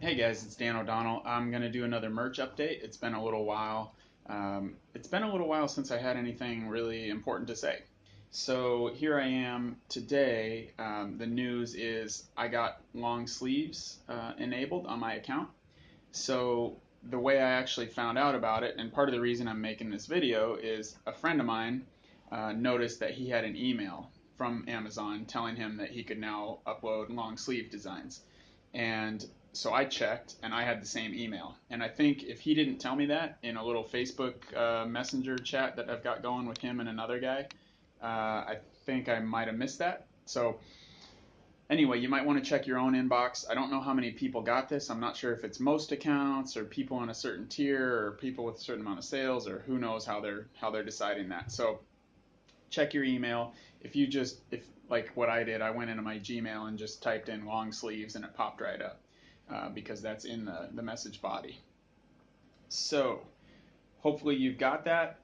Hey guys, it's Dan O'Donnell. I'm gonna do another merch update. It's been a little while. Since I had anything really important to say. So here I am today. The news is I got long sleeves enabled on my account. So the way I actually found out about it, and part of the reason I'm making this video, is a friend of mine noticed that he had an email from Amazon telling him that he could now upload long sleeve designs. And so I checked, and I had the same email. And I think if he didn't tell me that in a little Facebook Messenger chat that I've got going with him and another guy, I think I might have missed that. So anyway, you might want to check your own inbox. I don't know how many people got this. I'm not sure if it's most accounts or people on a certain tier or people with a certain amount of sales, or who knows how they're deciding that. So check your email. If like what I did, I went into my Gmail and just typed in long sleeves and it popped right up because that's in the message body. So hopefully you've got that.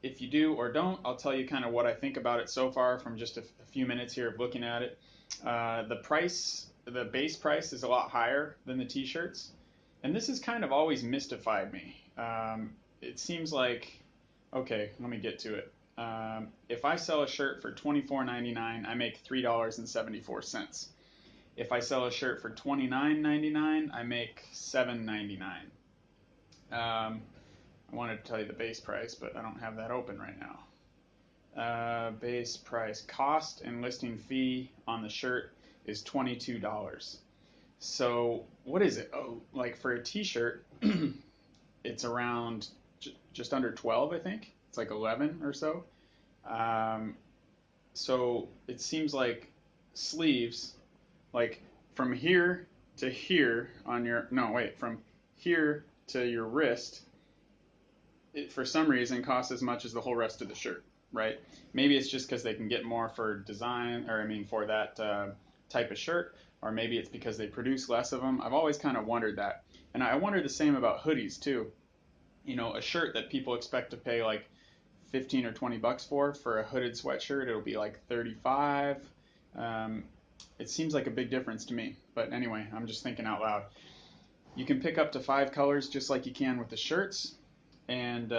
If you do or don't, I'll tell you kind of what I think about it so far from just a few minutes here of looking at it. The base price is a lot higher than the t-shirts, and this has kind of always mystified me. It seems like, okay, let me get to it. If I sell a shirt for $24.99, I make $3.74. If I sell a shirt for $29.99, I make $7.99. I wanted to tell you the base price, but I don't have that open right now. Base price, cost and listing fee on the shirt is $22. So what is it? Oh, like for a t-shirt, it's around just under 12, I think. It's like 11 or so. Um, so it seems like sleeves, like from here to here on your, no, wait, from here to your wrist, it for some reason costs as much as the whole rest of the shirt, right? Maybe it's just because they can get more for design, or I mean for that type of shirt, or maybe it's because they produce less of them. I've always kind of wondered that. And I wonder the same about hoodies too. You know, a shirt that people expect to pay like 15 or 20 bucks for a hooded sweatshirt, it'll be like 35. Um, it seems like a big difference to me. But anyway, I'm just thinking out loud. You can pick up to 5 colors just like you can with the shirts. And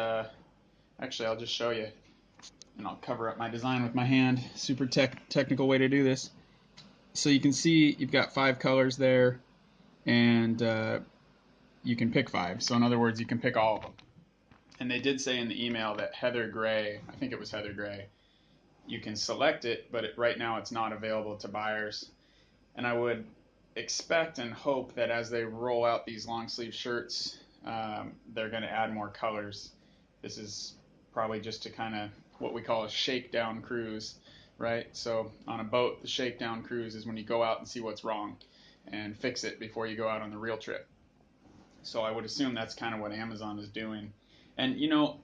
actually, I'll just show you. And I'll cover up my design with my hand. Super technical way to do this. So you can see you've got 5 colors there. And you can pick 5. So in other words, you can pick all of them. And they did say in the email that Heather Gray, I think it was Heather Gray, you can select it, but right now it's not available to buyers. And I would expect and hope that as they roll out these long sleeve shirts, they're going to add more colors. This is probably just to kind of what we call a shakedown cruise, right? So on a boat, the shakedown cruise is when you go out and see what's wrong and fix it before you go out on the real trip. So I would assume that's kind of what Amazon is doing. And you know,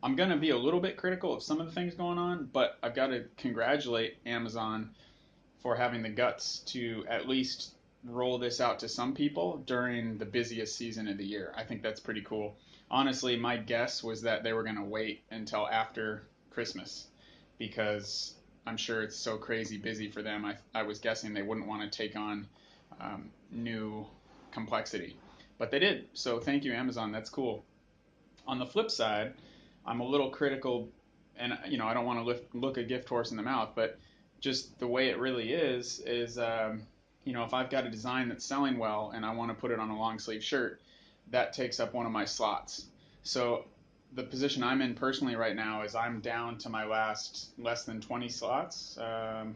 I'm going to be a little bit critical of some of the things going on, but I've got to congratulate Amazon for having the guts to at least roll this out to some people during the busiest season of the year. I think that's pretty cool. Honestly, my guess was that they were going to wait until after Christmas because I'm sure it's so crazy busy for them. I was guessing they wouldn't want to take on new complexity, but they did. So thank you, Amazon. That's cool. On the flip side, I'm a little critical, and you know I don't want to look a gift horse in the mouth, but just the way it really is you know, if I've got a design that's selling well and I want to put it on a long sleeve shirt, that takes up one of my slots. So the position I'm in personally right now is I'm down to my less than 20 slots. I'm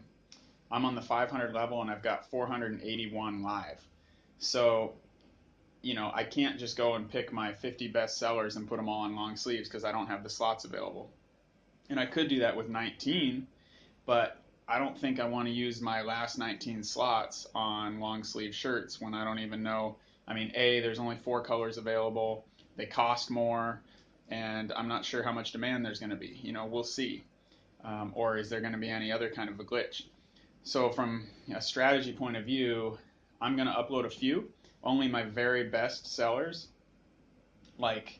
on the 500 level and I've got 481 live. So you know, I can't just go and pick my 50 best sellers and put them all on long sleeves because I don't have the slots available. And I could do that with 19, but I don't think I want to use my last 19 slots on long sleeve shirts when I don't even know. I mean, A, there's only 4 colors available, they cost more, and I'm not sure how much demand there's going to be. You know, we'll see. Or is there going to be any other kind of a glitch? So from a strategy point of view, I'm going to upload a few, only my very best sellers. Like,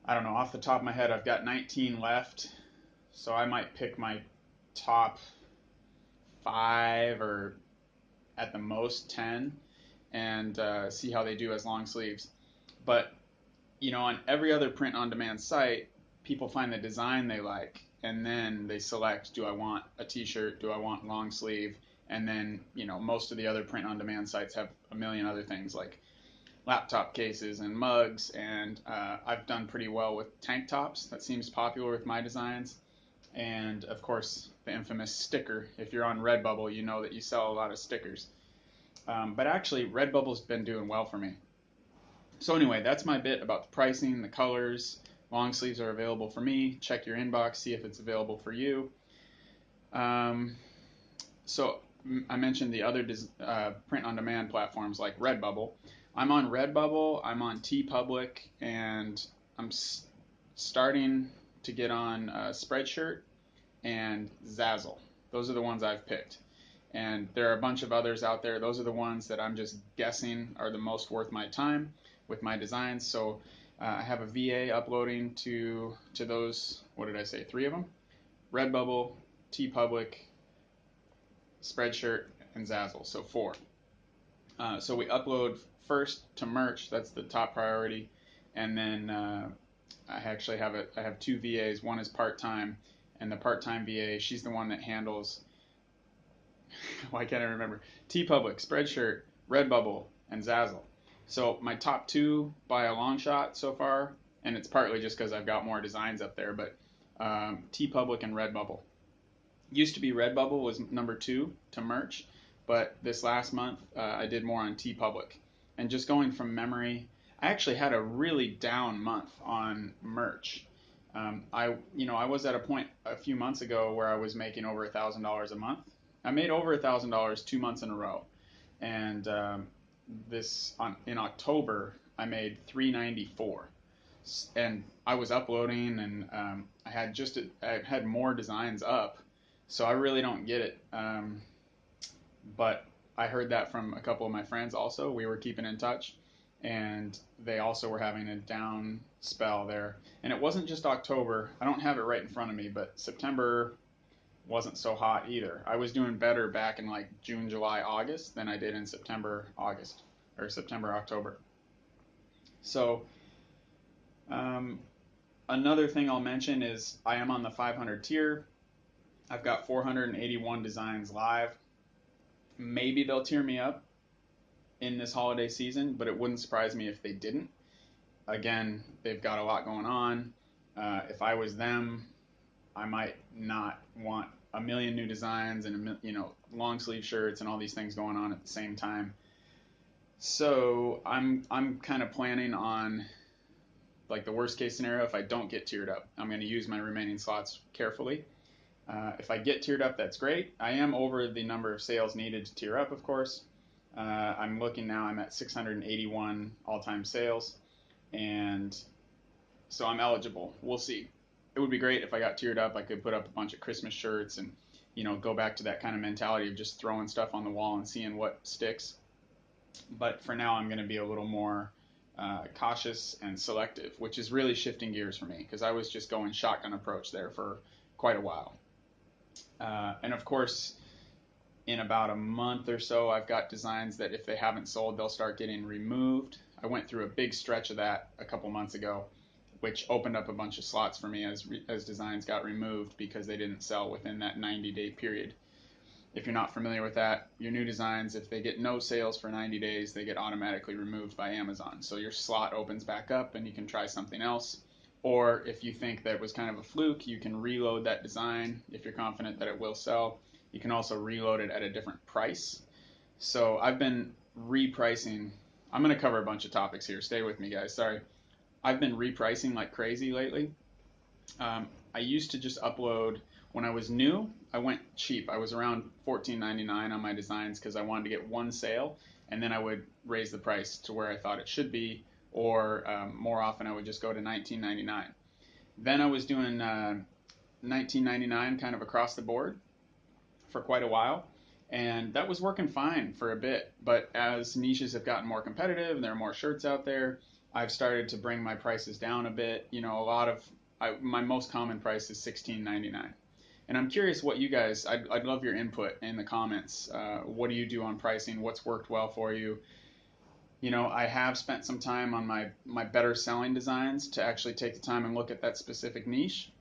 I don't know, off the top of my head, I've got 19 left, so I might pick my top 5 or at the most 10 and see how they do as long sleeves. But on every other print-on-demand site, people find the design they like, and then they select, do I want a t-shirt, do I want long sleeve, and then, most of the other print-on-demand sites have a million other things like laptop cases and mugs, and I've done pretty well with tank tops. That seems popular with my designs. And, of course, the infamous sticker. If you're on Redbubble, you know that you sell a lot of stickers. But actually, Redbubble's been doing well for me. So anyway, that's my bit about the pricing, the colors. Long sleeves are available for me. Check your inbox, see if it's available for you. So I mentioned the other print-on-demand platforms like Redbubble. I'm on Redbubble, I'm on Teepublic, and I'm starting to get on Spreadshirt and Zazzle. Those are the ones I've picked. And there are a bunch of others out there. Those are the ones that I'm just guessing are the most worth my time with my designs. So I have a VA uploading to those, what did I say, 3 of them? Redbubble, Teepublic, Spreadshirt, and Zazzle, so 4. So we upload first to merch, that's the top priority, and then I actually have I have 2 VAs. One is part-time, and the part-time VA, she's the one that handles, why can't I remember? Teepublic, Spreadshirt, Redbubble, and Zazzle. So my top 2 by a long shot so far, and it's partly just because I've got more designs up there, but Teepublic and Redbubble. Used to be Redbubble was number 2 to merch, but this last month I did more on Teepublic. And just going from memory, I actually had a really down month on merch. I was at a point a few months ago where I was making over $1,000 a month. I made over $1,000 2 months in a row, and in October I made $394, and I was uploading, and I had more designs up, so I really don't get it. But I heard that from a couple of my friends also. We were keeping in touch, and they also were having a down spell there. And it wasn't just October. I don't have it right in front of me, but September wasn't so hot either. I was doing better back in like June, July, August than I did in September, October. So another thing I'll mention is I am on the 500 tier. I've got 481 designs live. Maybe they'll tier me up in this holiday season, but it wouldn't surprise me if they didn't. Again, they've got a lot going on. If I was them, I might not want a million new designs and long sleeve shirts and all these things going on at the same time. So I'm kind of planning on, like, the worst case scenario. If I don't get tiered up, I'm going to use my remaining slots carefully. If I get tiered up, that's great. I am over the number of sales needed to tier up, of course. I'm looking now, I'm at 681 all-time sales, and so I'm eligible. We'll see. It would be great if I got tiered up. I could put up a bunch of Christmas shirts and, go back to that kind of mentality of just throwing stuff on the wall and seeing what sticks. But for now, I'm going to be a little more cautious and selective, which is really shifting gears for me, because I was just going shotgun approach there for quite a while. And of course, in about a month or so, I've got designs that if they haven't sold, they'll start getting removed. I went through a big stretch of that a couple months ago, which opened up a bunch of slots for me as designs got removed because they didn't sell within that 90-day period. If you're not familiar with that, your new designs, if they get no sales for 90 days, they get automatically removed by Amazon. So your slot opens back up and you can try something else. Or if you think that was kind of a fluke, you can reload that design if you're confident that it will sell. You can also reload it at a different price. So I've been repricing. I'm going to cover a bunch of topics here. Stay with me, guys. Sorry. I've been repricing like crazy lately. I used to just upload. When I was new, I went cheap. I was around $14.99 on my designs because I wanted to get one sale, and then I would raise the price to where I thought it should be, or more often I would just go to $19.99. Then I was doing $19.99 kind of across the board for quite a while, and that was working fine for a bit. But as niches have gotten more competitive and there are more shirts out there, I've started to bring my prices down a bit. My most common price is $16.99. And I'm curious what you guys, I'd love your input in the comments. What do you do on pricing? What's worked well for you? I have spent some time on my better selling designs to actually take the time and look at that specific niche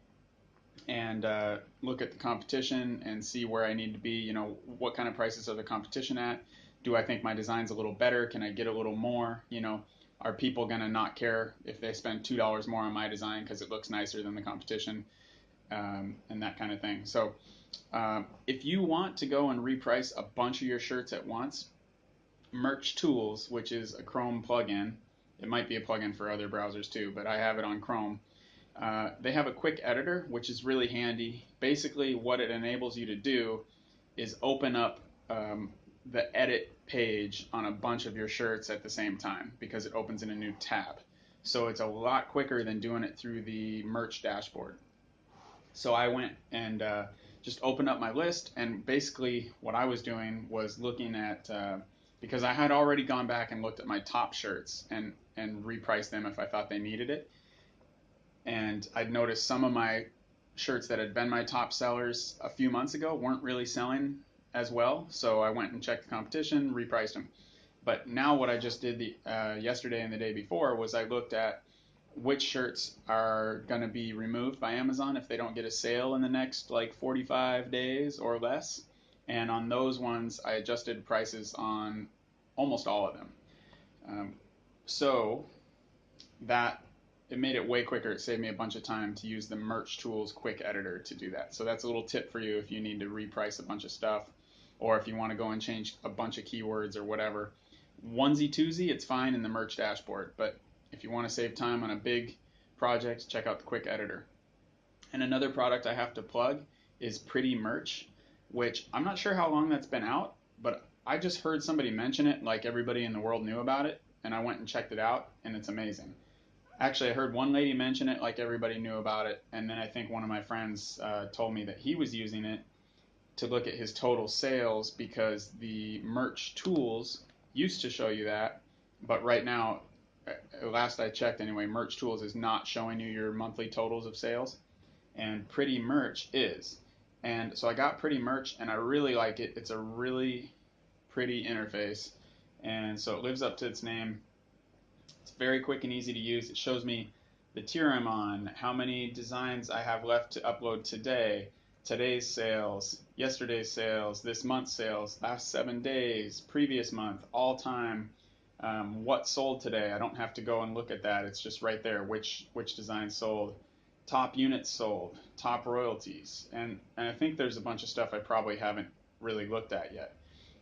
and look at the competition and see where I need to be. What kind of prices are the competition at? Do I think my design's a little better? Can I get a little more? Are people going to not care if they spend $2 more on my design because it looks nicer than the competition, and that kind of thing. So if you want to go and reprice a bunch of your shirts at once, Merch Tools, which is a Chrome plugin, it might be a plugin for other browsers too, but I have it on Chrome. They have a quick editor, which is really handy. Basically, what it enables you to do is open up the edit page on a bunch of your shirts at the same time because it opens in a new tab. So it's a lot quicker than doing it through the merch dashboard. So I went and just opened up my list, and basically what I was doing was looking at, because I had already gone back and looked at my top shirts and repriced them if I thought they needed it. And I'd noticed some of my shirts that had been my top sellers a few months ago weren't really selling as well. So I went and checked the competition, repriced them. But now what I just did yesterday and the day before was I looked at which shirts are going to be removed by Amazon if they don't get a sale in the next like 45 days or less. And on those ones, I adjusted prices on almost all of them. So that it made it way quicker. It saved me a bunch of time to use the Merch Tools quick editor to do that. So that's a little tip for you if you need to reprice a bunch of stuff, or if you want to go and change a bunch of keywords or whatever. Onesie twosie, it's fine in the merch dashboard, but if you want to save time on a big project, check out the quick editor. And another product I have to plug is Pretty Merch, which I'm not sure how long that's been out, but I just heard somebody mention it like everybody in the world knew about it, and I went and checked it out, and it's amazing. Actually, I heard one lady mention it like everybody knew about it, and then I think one of my friends told me that he was using it to look at his total sales because the Merch Tools used to show you that, but right now, last I checked anyway, Merch Tools is not showing you your monthly totals of sales, and Pretty Merch is. And so I got Pretty Merch, and I really like it. It's a really pretty interface, and so it lives up to its name. It's very quick and easy to use. It shows me the tier I'm on, how many designs I have left to upload today, today's sales, yesterday's sales, this month's sales, last 7 days, previous month, all time, what sold today. I don't have to go and look at that. It's just right there, which design sold, top units sold, top royalties, and I think there's a bunch of stuff I probably haven't really looked at yet.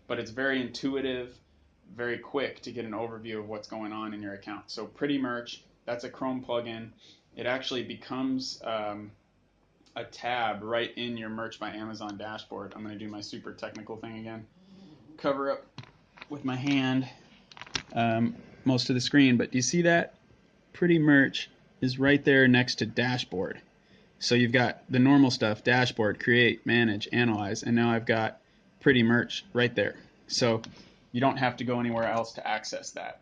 But it's very intuitive, very quick to get an overview of what's going on in your account. So Pretty Merch, that's a Chrome plugin. It actually becomes a tab right in your Merch by Amazon dashboard. I'm going to do my super technical thing again. Cover up with my hand most of the screen, but do you see that? Pretty Merch is right there next to dashboard. So you've got the normal stuff, dashboard, create, manage, analyze, and now I've got Pretty Merch right there. So you don't have to go anywhere else to access that.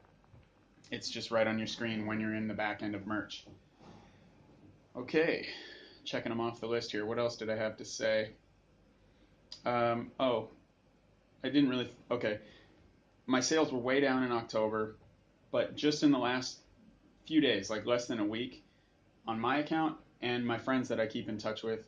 It's just right on your screen when you're in the back end of Merch. Okay, checking them off the list here. What else did I have to say? Oh, I didn't really, okay. My sales were way down in October, but just in the last few days, like less than a week, on my account and my friends that I keep in touch with,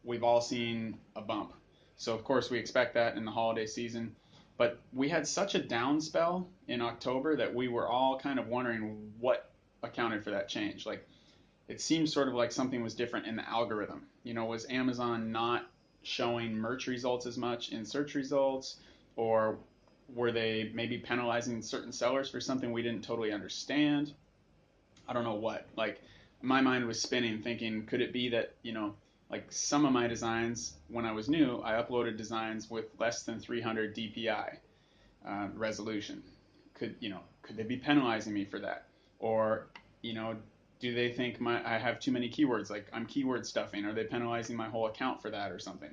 we've all seen a bump. So of course we expect that in the holiday season, but we had such a down spell in October that we were all kind of wondering what accounted for that change. Like it seemed sort of like something was different in the algorithm. Was Amazon not showing merch results as much in search results, or were they maybe penalizing certain sellers for something we didn't totally understand? I don't know what. Like my mind was spinning thinking, could it be that, like some of my designs when I was new, I uploaded designs with less than 300 DPI resolution. Could they be penalizing me for that? Or, do they think I have too many keywords? Like I'm keyword stuffing. Are they penalizing my whole account for that or something?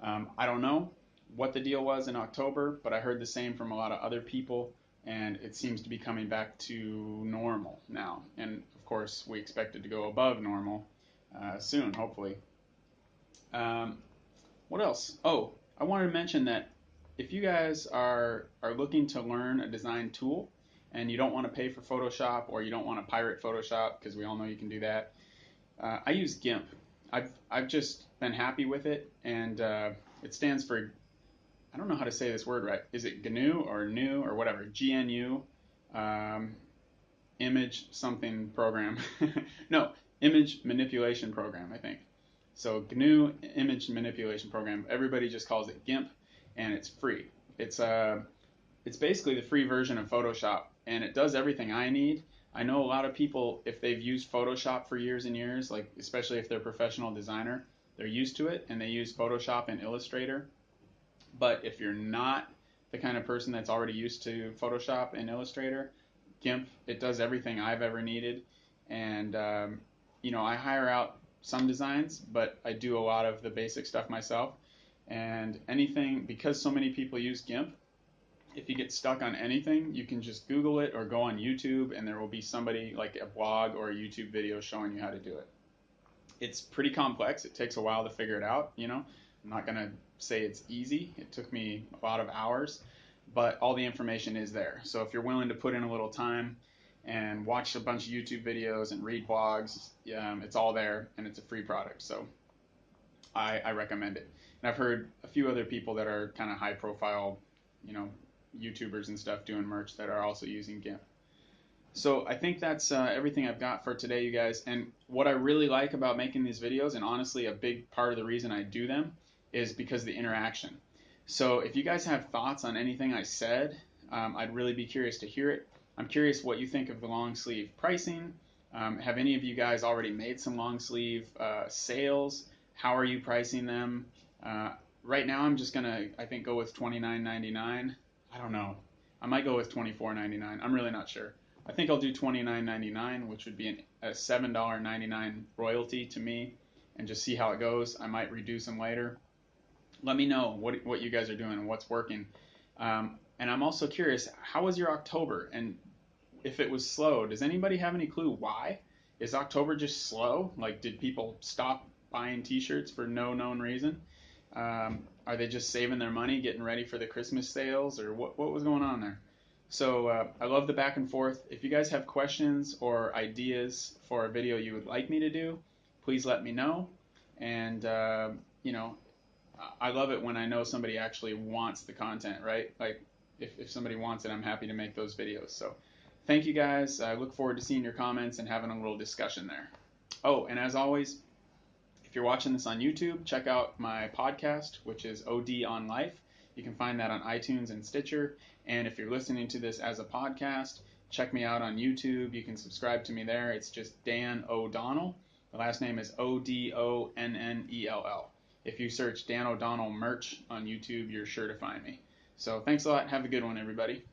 I don't know what the deal was in October, but I heard the same from a lot of other people, and it seems to be coming back to normal now. And of course, we expect it to go above normal soon, hopefully. What else? Oh, I wanted to mention that if you guys are looking to learn a design tool and you don't want to pay for Photoshop, or you don't want to pirate Photoshop, because we all know you can do that, I use GIMP. I've just been happy with it, and it stands for, I don't know how to say this word right. Is it GNU or new or whatever? GNU, image something program. No, image manipulation program, I think. So GNU image manipulation program. Everybody just calls it GIMP, and it's free. It's basically the free version of Photoshop, and it does everything I need. I know a lot of people, if they've used Photoshop for years and years, like especially if they're a professional designer, they're used to it and they use Photoshop and Illustrator. But if you're not the kind of person that's already used to Photoshop and Illustrator, GIMP, it does everything I've ever needed. And I hire out some designs, but I do a lot of the basic stuff myself. And anything, because so many people use GIMP, if you get stuck on anything, you can just Google it or go on YouTube, and there will be somebody, like a blog or a YouTube video, showing you how to do it. It's pretty complex. It takes a while to figure it out. I'm not going to say it's easy. It took me a lot of hours, but all the information is there. So if you're willing to put in a little time and watch a bunch of YouTube videos and read blogs, it's all there, and it's a free product. So I recommend it. And I've heard a few other people that are kind of high profile, YouTubers and stuff doing merch that are also using GIMP. So I think that's everything I've got for today, you guys. And what I really like about making these videos, and honestly a big part of the reason I do them, is because of the interaction. So if you guys have thoughts on anything I said, I'd really be curious to hear it. I'm curious what you think of the long sleeve pricing. Have any of you guys already made some long sleeve sales? How are you pricing them? Right now I'm just gonna, I think, go with $29.99. I don't know. I might go with $24.99. I'm really not sure. I think I'll do $29.99, which would be a $7.99 royalty to me, and just see how it goes. I might reduce them later. Let me know what you guys are doing and what's working. And I'm also curious, how was your October? And if it was slow, does anybody have any clue why? Is October just slow? Like, did people stop buying t-shirts for no known reason? Are they just saving their money, getting ready for the Christmas sales, or what was going on there? So I love the back and forth. If you guys have questions or ideas for a video you would like me to do, please let me know. And I love it when I know somebody actually wants the content, right? Like, if somebody wants it, I'm happy to make those videos. So thank you guys. I look forward to seeing your comments and having a little discussion there. Oh, and as always, if you're watching this on YouTube, check out my podcast, which is OD on Life. You can find that on iTunes and Stitcher. And if you're listening to this as a podcast, check me out on YouTube. You can subscribe to me there. It's just Dan O'Donnell. The last name is O'Donnell. If you search Dan O'Donnell merch on YouTube, you're sure to find me. So thanks a lot. Have a good one, everybody.